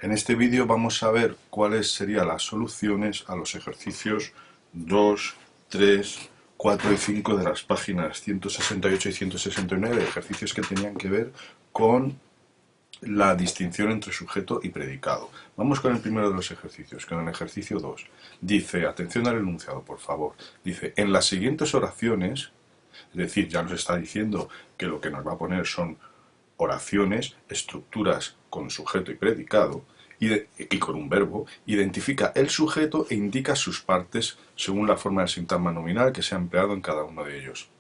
En este vídeo vamos a ver cuáles serían las soluciones a los ejercicios 2, 3, 4 y 5 de las páginas 168 y 169, ejercicios que tenían que ver con la distinción entre sujeto y predicado. Vamos con el primero de los ejercicios, con el ejercicio 2. Dice, atención al enunciado, por favor. Dice, en las siguientes oraciones, es decir, ya nos está diciendo que lo que nos va a poner son oraciones, estructuras con sujeto y predicado, y con un verbo, identifica el sujeto e indica sus partes según la forma del sintagma nominal que se ha empleado en cada uno de ellos.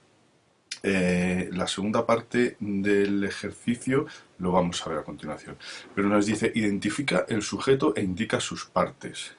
La segunda parte del ejercicio lo vamos a ver a continuación. Pero nos dice, identifica el sujeto e indica sus partes.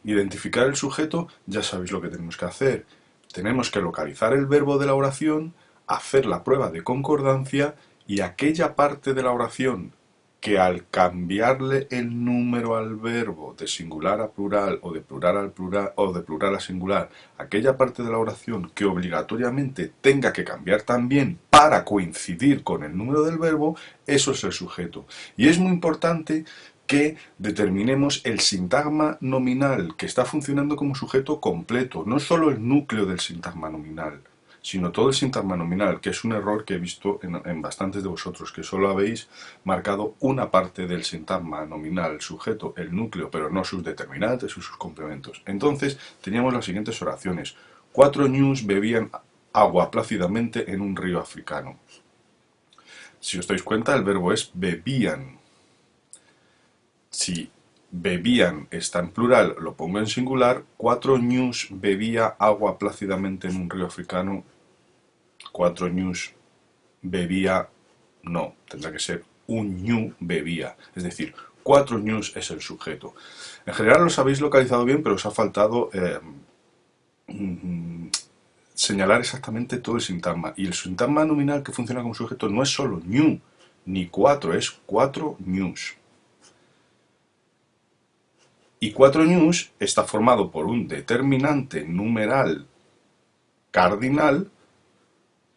Identificar el sujeto, ya sabéis lo que tenemos que hacer. Tenemos que localizar el verbo de la oración, hacer la prueba de concordancia y aquella parte de la oración que al cambiarle el número al verbo de singular a plural o de plural al plural o de plural a singular, aquella parte de la oración que obligatoriamente tenga que cambiar también para coincidir con el número del verbo, eso es el sujeto. Y es muy importante que determinemos el sintagma nominal que está funcionando como sujeto completo, no solo el núcleo del sintagma nominal, sino todo el sintagma nominal, que es un error que he visto en bastantes de vosotros, que solo habéis marcado una parte del sintagma nominal, el sujeto, el núcleo, pero no sus determinantes y sus complementos. Entonces, teníamos las siguientes oraciones. 4 ñus bebían agua plácidamente en un río africano. Si os dais cuenta, el verbo es bebían. Si bebían está en plural, lo pongo en singular. 4 ñus bebía agua plácidamente en un río africano. 4 ñus bebía, no, tendrá que ser un ñu bebía. Es decir, 4 ñus es el sujeto. En general los habéis localizado bien, pero os ha faltado señalar exactamente todo el sintagma. Y el sintagma nominal que funciona como sujeto no es solo ñu, ni 4, es 4 ñus. Y 4 ñus está formado por un determinante numeral cardinal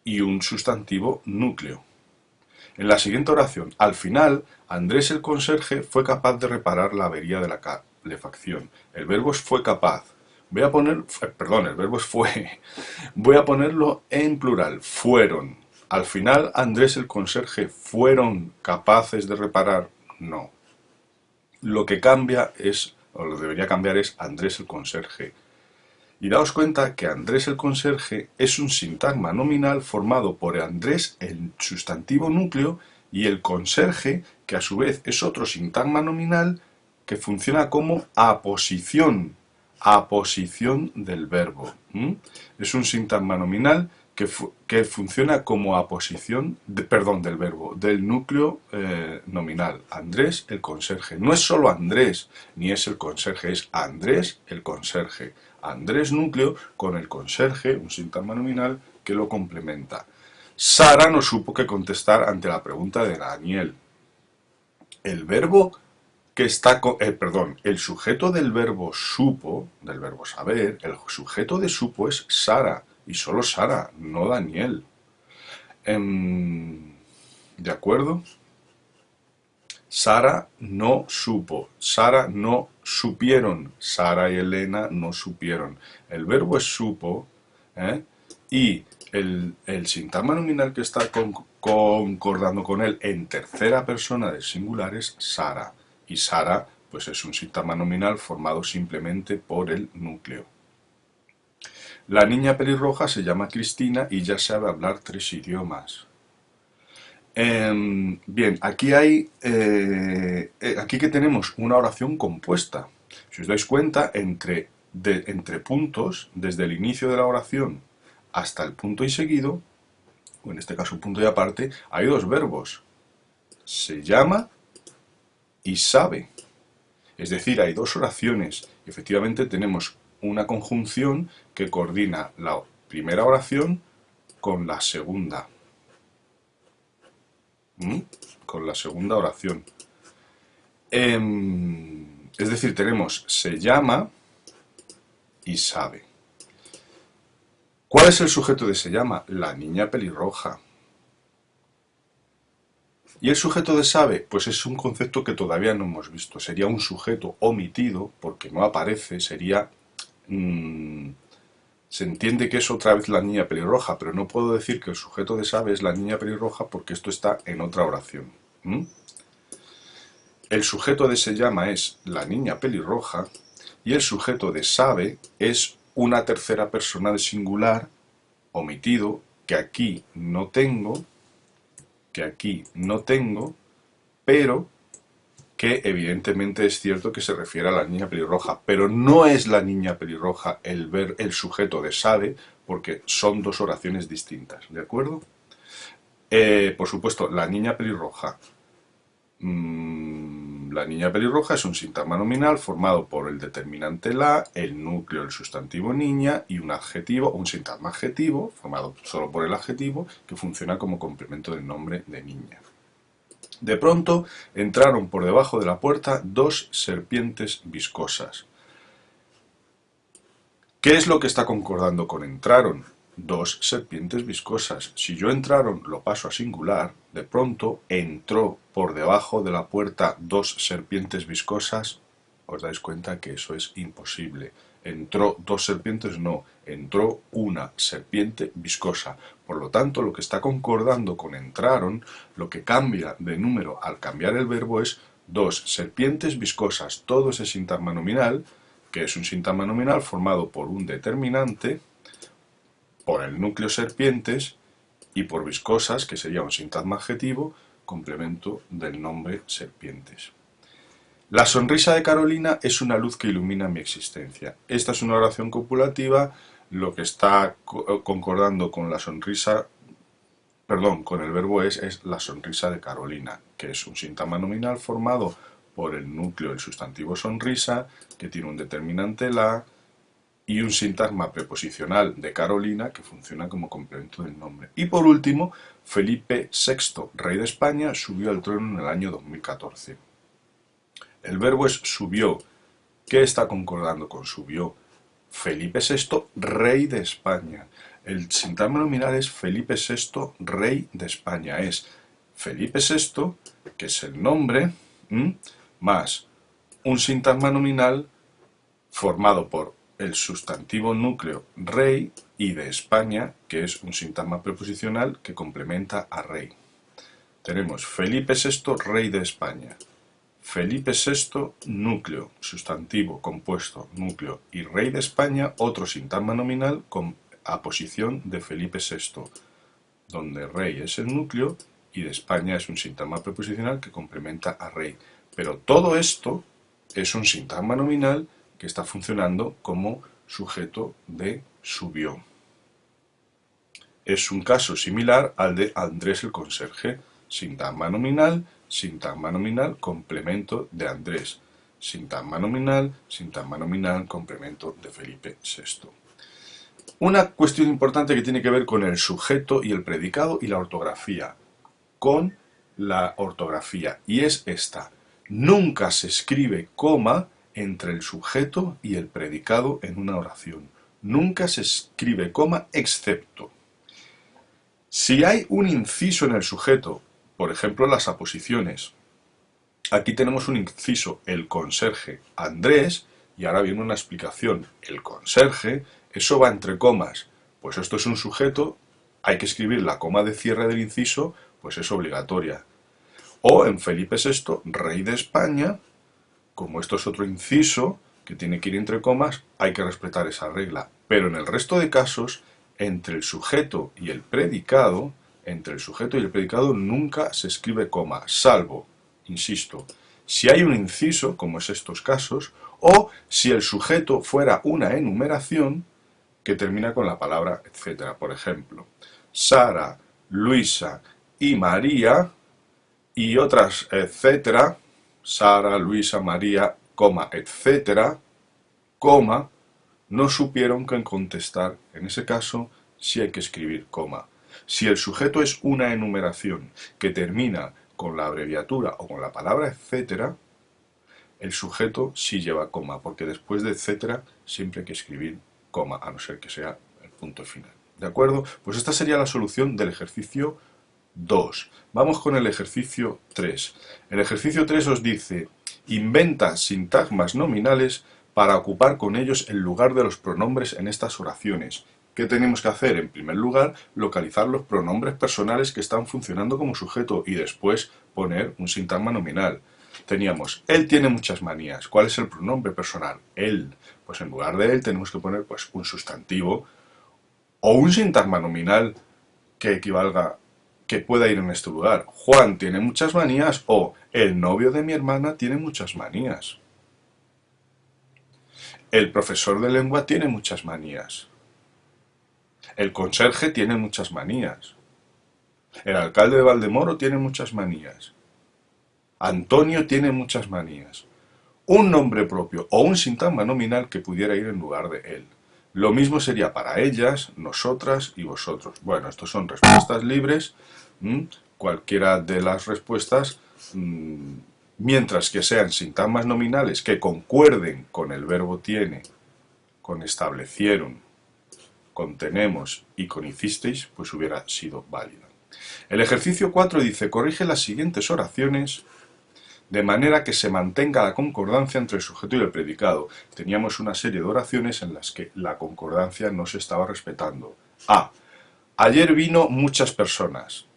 y un sustantivo núcleo. En la siguiente oración, al final, Andrés el conserje fue capaz de reparar la avería de la calefacción. El verbo es fue capaz. Voy a poner, perdón, el verbo es fue. Voy a ponerlo en plural, fueron. Al final, Andrés el conserje fueron capaces de reparar. No. Lo que cambia es, o lo debería cambiar es Andrés el conserje. Y daos cuenta que Andrés el conserje es un sintagma nominal formado por Andrés, el sustantivo núcleo, y el conserje, que a su vez es otro sintagma nominal que funciona como aposición del verbo. Es un sintagma nominal que funciona como aposición del verbo, del núcleo nominal. Andrés el conserje. No es solo Andrés, ni es el conserje, es Andrés el conserje. Andrés núcleo con el conserje, un sintagma nominal que lo complementa. Sara no supo qué contestar ante la pregunta de Daniel. El verbo que está, el sujeto del verbo supo, del verbo saber, el sujeto de supo es Sara, y solo Sara, no Daniel. ¿De acuerdo? Sara no supo, Sara no supieron, Sara y Elena no supieron. El verbo es supo, y el sintagma nominal que está concordando con él en tercera persona del singular es Sara. Y Sara, pues es un sintagma nominal formado simplemente por el núcleo. La niña pelirroja se llama Cristina y ya sabe hablar 3 idiomas. Bien, aquí aquí que tenemos una oración compuesta. Si os dais cuenta, entre puntos, desde el inicio de la oración hasta el punto y seguido, o en este caso punto y aparte, hay 2 verbos. Se llama y sabe. Es decir, hay 2 oraciones. Efectivamente tenemos una conjunción que coordina la primera oración con la segunda. Con la segunda oración. Es decir, tenemos se llama y sabe. ¿Cuál es el sujeto de se llama? La niña pelirroja. ¿Y el sujeto de sabe? Pues es un concepto que todavía no hemos visto. Sería un sujeto omitido, porque no aparece, sería... se entiende que es otra vez la niña pelirroja, pero no puedo decir que el sujeto de sabe es la niña pelirroja porque esto está en otra oración. El sujeto de se llama es la niña pelirroja y el sujeto de sabe es una tercera persona de singular omitido que aquí no tengo, pero que evidentemente es cierto que se refiere a la niña pelirroja, pero no es la niña pelirroja el sujeto de sabe, porque son dos oraciones distintas, ¿de acuerdo? Por supuesto, la niña pelirroja. La niña pelirroja es un sintagma nominal formado por el determinante la, el núcleo, el sustantivo niña y un adjetivo, un sintagma adjetivo formado solo por el adjetivo que funciona como complemento del nombre de niña. De pronto entraron por debajo de la puerta dos serpientes viscosas. ¿Qué es lo que está concordando con entraron? Dos serpientes viscosas. Si yo entraron lo paso a singular, de pronto entró por debajo de la puerta dos serpientes viscosas, os dais cuenta que eso es imposible. Entró dos serpientes, no, entró una serpiente viscosa. Por lo tanto, lo que está concordando con entraron, lo que cambia de número al cambiar el verbo es dos serpientes viscosas. Todo ese sintagma nominal, que es un sintagma nominal formado por un determinante, por el núcleo serpientes y por viscosas, que sería un sintagma adjetivo, complemento del nombre serpientes. La sonrisa de Carolina es una luz que ilumina mi existencia. Esta es una oración copulativa, lo que está concordando con la sonrisa, perdón, con el verbo es la sonrisa de Carolina, que es un sintagma nominal formado por el núcleo del sustantivo sonrisa, que tiene un determinante la, y un sintagma preposicional de Carolina que funciona como complemento del nombre. Y por último, Felipe VI, rey de España, subió al trono en el año 2014. El verbo es subió. ¿Qué está concordando con subió? Felipe VI, rey de España. El sintagma nominal es Felipe VI, rey de España. Es Felipe VI, que es el nombre, más un sintagma nominal formado por el sustantivo núcleo rey y de España, que es un sintagma preposicional que complementa a rey. Tenemos Felipe VI, rey de España. Felipe VI, núcleo, sustantivo, compuesto, núcleo, y rey de España, otro sintagma nominal con aposición de Felipe VI, donde rey es el núcleo y de España es un sintagma preposicional que complementa a rey. Pero todo esto es un sintagma nominal que está funcionando como sujeto de subió. Es un caso similar al de Andrés el conserje. Sintagma nominal, complemento de Andrés. Sintagma nominal, complemento de Felipe VI. Una cuestión importante que tiene que ver con el sujeto y el predicado y la ortografía. Con la ortografía. Y es esta. Nunca se escribe coma entre el sujeto y el predicado en una oración. Nunca se escribe coma excepto si hay un inciso en el sujeto, por ejemplo las aposiciones. Aquí tenemos un inciso, el conserje Andrés, y ahora viene una explicación. El conserje, eso va entre comas. Pues esto es un sujeto, hay que escribir la coma de cierre del inciso, pues es obligatoria. O en Felipe VI, rey de España, como esto es otro inciso que tiene que ir entre comas, hay que respetar esa regla. Pero en el resto de casos, entre el sujeto y el predicado, nunca se escribe coma, salvo, insisto, si hay un inciso, como es estos casos, o si el sujeto fuera una enumeración que termina con la palabra etcétera. Por ejemplo, Sara, Luisa y María y otras etcétera, Sara, Luisa, María, coma, etcétera, coma, no supieron qué contestar. En ese caso, sí hay que escribir coma. Si el sujeto es una enumeración que termina con la abreviatura o con la palabra etcétera, el sujeto sí lleva coma, porque después de etcétera siempre hay que escribir coma, a no ser que sea el punto final. ¿De acuerdo? Pues esta sería la solución del ejercicio 2. Vamos con el ejercicio 3. El ejercicio 3 os dice, inventa sintagmas nominales para ocupar con ellos el lugar de los pronombres en estas oraciones. ¿Qué tenemos que hacer? En primer lugar, localizar los pronombres personales que están funcionando como sujeto y después poner un sintagma nominal. Teníamos, él tiene muchas manías. ¿Cuál es el pronombre personal? Él. Pues en lugar de él tenemos que poner pues, un sustantivo o un sintagma nominal que equivalga, que pueda ir en este lugar. Juan tiene muchas manías o el novio de mi hermana tiene muchas manías. El profesor de lengua tiene muchas manías. El conserje tiene muchas manías. El alcalde de Valdemoro tiene muchas manías. Antonio tiene muchas manías. Un nombre propio o un sintagma nominal que pudiera ir en lugar de él. Lo mismo sería para ellas, nosotras y vosotros. Bueno, estos son respuestas libres. Cualquiera de las respuestas, mientras que sean sintagmas nominales que concuerden con el verbo tiene, con establecieron, con tenemos y con hicisteis, pues hubiera sido válida. El ejercicio 4 dice, corrige las siguientes oraciones de manera que se mantenga la concordancia entre el sujeto y el predicado. Teníamos una serie de oraciones en las que la concordancia no se estaba respetando. A. Ayer vino muchas personas.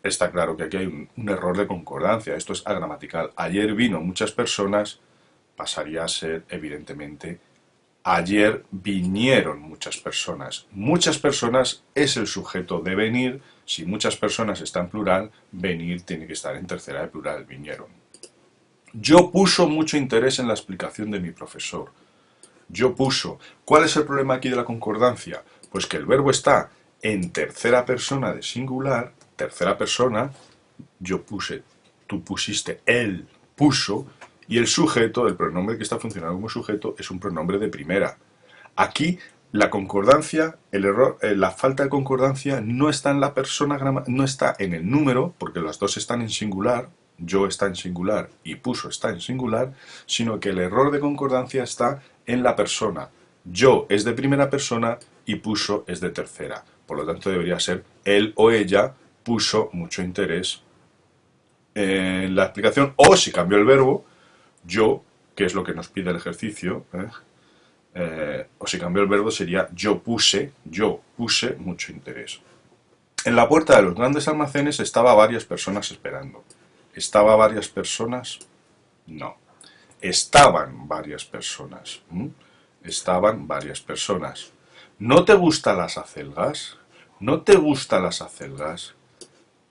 Está claro que aquí hay un error de concordancia, esto es agramatical. Ayer vino muchas personas, pasaría a ser, evidentemente, ayer vinieron muchas personas. Muchas personas es el sujeto de venir. Si muchas personas está en plural, venir tiene que estar en tercera de plural, vinieron. Yo puso mucho interés en la explicación de mi profesor. Yo puso. ¿Cuál es el problema aquí de la concordancia? Pues que el verbo está en tercera persona de singular, tercera persona, yo puse, tú pusiste, él puso, y el sujeto, el pronombre que está funcionando como sujeto, es un pronombre de primera. Aquí la concordancia, el error, la falta de concordancia no está en la persona, no está en el número, porque los dos están en singular, yo está en singular y puso está en singular, sino que el error de concordancia está en la persona. Yo es de primera persona y puso es de tercera. Por lo tanto debería ser él o ella puso mucho interés en la explicación, o si cambio el verbo, yo, que es lo que nos pide el ejercicio, o si cambio el verbo sería yo puse mucho interés. En la puerta de los grandes almacenes estaba varias personas esperando. ¿Estaba varias personas? No. Estaban varias personas. Estaban varias personas. ¿No te gustan las acelgas? ¿No te gustan las acelgas?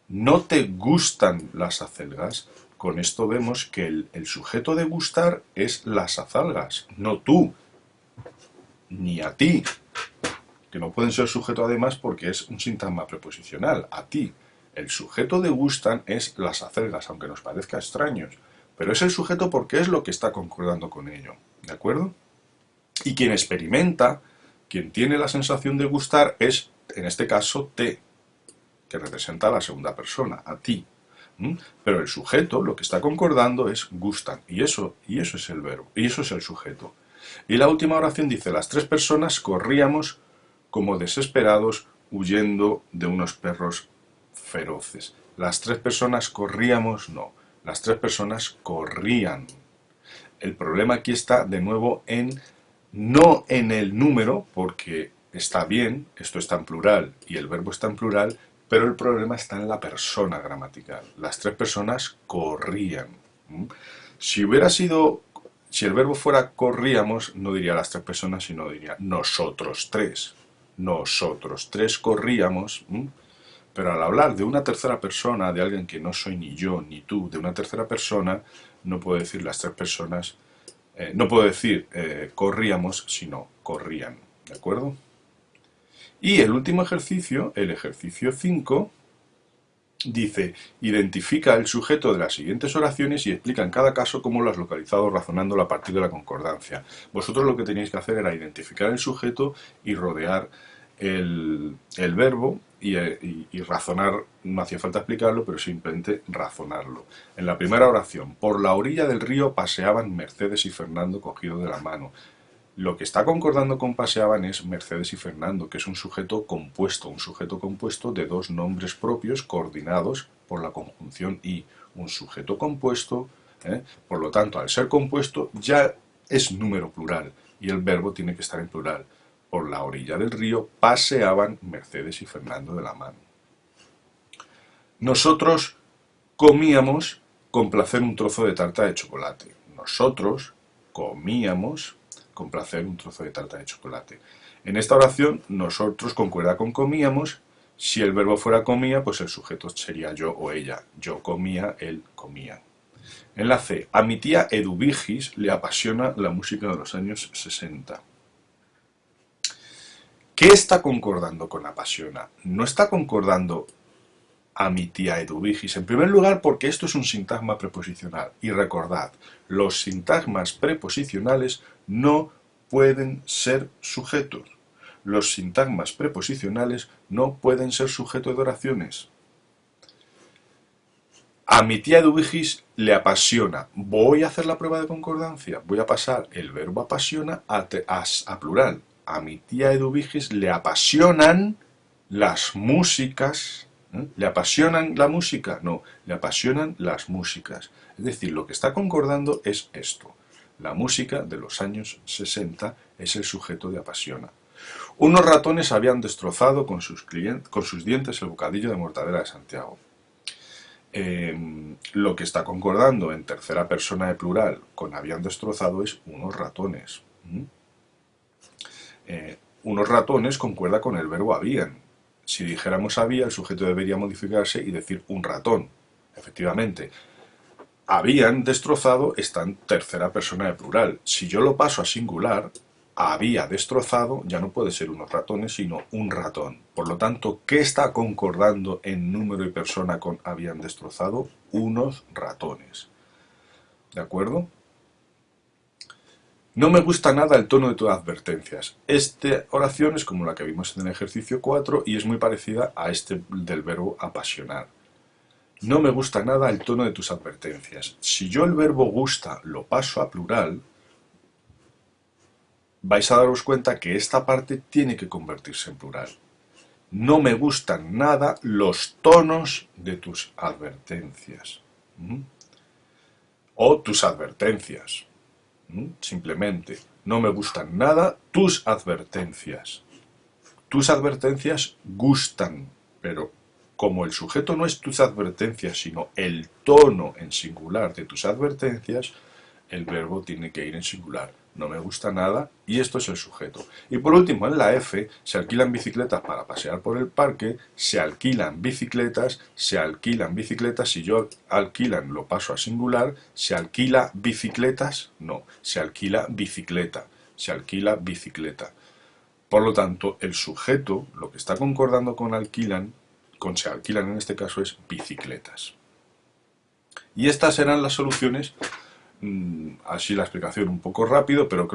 ¿No te gustan las acelgas? Con esto vemos que el sujeto de gustar es las acelgas, no tú, ni a ti, que no pueden ser sujeto además porque es un sintagma preposicional, a ti. El sujeto de gustan es las acelgas, aunque nos parezca extraño, pero es el sujeto porque es lo que está concordando con ello, ¿de acuerdo? Y quien experimenta, quien tiene la sensación de gustar es, en este caso, te, que representa a la segunda persona, a ti. Pero el sujeto, lo que está concordando es gustan, y eso es el verbo, y eso es el sujeto. Y la última oración dice, las tres personas corríamos como desesperados huyendo de unos perros feroces. Las tres personas corríamos, no, las tres personas corrían. El problema aquí está de nuevo no en el número, porque está bien, esto está en plural y el verbo está en plural, pero el problema está en la persona gramatical. Las tres personas corrían. Si el verbo fuera corríamos, no diría las tres personas, sino diría nosotros tres. Nosotros tres corríamos. Pero al hablar de una tercera persona, de alguien que no soy ni yo ni tú, de una tercera persona, no puedo decir las tres personas, no puedo decir corríamos, sino corrían. ¿De acuerdo? Y el último ejercicio, el ejercicio 5, dice, identifica el sujeto de las siguientes oraciones y explica en cada caso cómo lo has localizado razonándolo a partir de la concordancia. Vosotros lo que teníais que hacer era identificar el sujeto y rodear el verbo y razonar, no hacía falta explicarlo, pero simplemente razonarlo. En la primera oración, por la orilla del río paseaban Mercedes y Fernando cogidos de la mano. Lo que está concordando con paseaban es Mercedes y Fernando, que es un sujeto compuesto de dos nombres propios coordinados por la conjunción y. Un sujeto compuesto, por lo tanto, al ser compuesto ya es número plural y el verbo tiene que estar en plural. Por la orilla del río paseaban Mercedes y Fernando de la mano. Nosotros comíamos con placer un trozo de tarta de chocolate. Nosotros comíamos con placer un trozo de tarta de chocolate. En esta oración, nosotros concuerda con comíamos. Si el verbo fuera comía, pues el sujeto sería yo o ella. Yo comía, él comía. En la C, a mi tía Eduvigis le apasiona la música de los años 60. ¿Qué está concordando con apasiona? No está concordando a mi tía Eduvigis. En primer lugar, porque esto es un sintagma preposicional. Y recordad, los sintagmas preposicionales no pueden ser sujetos. Los sintagmas preposicionales no pueden ser sujeto de oraciones. A mi tía Eduvigis le apasiona. Voy a hacer la prueba de concordancia. Voy a pasar el verbo apasiona a plural. A mi tía Eduvigis le apasionan las músicas. ¿Le apasionan la música? No, le apasionan las músicas. Es decir, lo que está concordando es esto. La música de los años 60 es el sujeto de apasiona. Unos ratones habían destrozado con sus dientes el bocadillo de mortadela de Santiago. Lo que está concordando en tercera persona de plural con habían destrozado es unos ratones. Unos ratones concuerda con el verbo habían. Si dijéramos había, el sujeto debería modificarse y decir un ratón. Efectivamente, habían destrozado está en tercera persona de plural. Si yo lo paso a singular, había destrozado ya no puede ser unos ratones, sino un ratón. Por lo tanto, ¿qué está concordando en número y persona con habían destrozado? Unos ratones. ¿De acuerdo? No me gusta nada el tono de tus advertencias. Esta oración es como la que vimos en el ejercicio 4 y es muy parecida a este del verbo apasionar. No me gusta nada el tono de tus advertencias. Si yo el verbo gusta lo paso a plural, vais a daros cuenta que esta parte tiene que convertirse en plural. No me gustan nada los tonos de tus advertencias. O tus advertencias. Simplemente, no me gustan nada tus advertencias. Tus advertencias gustan, pero como el sujeto no es tus advertencias, sino el tono en singular de tus advertencias, el verbo tiene que ir en singular. No me gusta nada y esto es el sujeto. Y por último, en la F, se alquilan bicicletas para pasear por el parque, se alquilan bicicletas, si yo alquilan lo paso a singular, se alquila bicicletas, no, se alquila bicicleta. Por lo tanto, el sujeto, lo que está concordando con alquilan, con se alquilan en este caso es bicicletas. Y estas eran las soluciones. Así la explicación un poco rápido, pero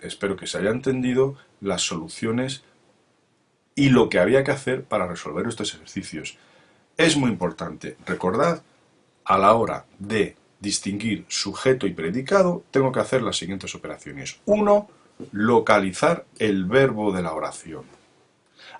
espero que se haya entendido las soluciones y lo que había que hacer para resolver estos ejercicios. Es muy importante, recordad, a la hora de distinguir sujeto y predicado, tengo que hacer las siguientes operaciones. 1. Localizar el verbo de la oración.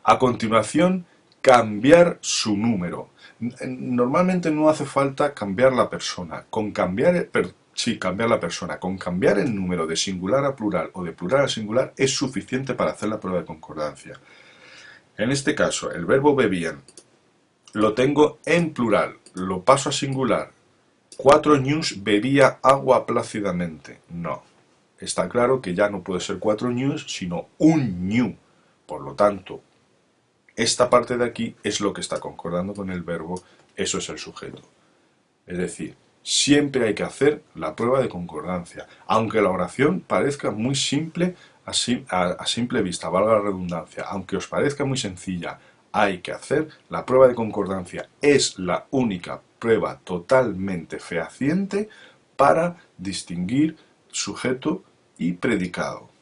A continuación, cambiar su número. Normalmente no hace falta cambiar la persona. Con cambiar la persona. Con cambiar el número de singular a plural o de plural a singular es suficiente para hacer la prueba de concordancia. En este caso, el verbo bebían lo tengo en plural, lo paso a singular. 4 ñus bebía agua plácidamente. No. Está claro que ya no puede ser 4 ñus, sino un ñu. Por lo tanto, esta parte de aquí es lo que está concordando con el verbo, eso es el sujeto. Es decir, siempre hay que hacer la prueba de concordancia, aunque la oración parezca muy simple a simple vista, valga la redundancia, aunque os parezca muy sencilla, hay que hacer la prueba de concordancia. Es la única prueba totalmente fehaciente para distinguir sujeto y predicado.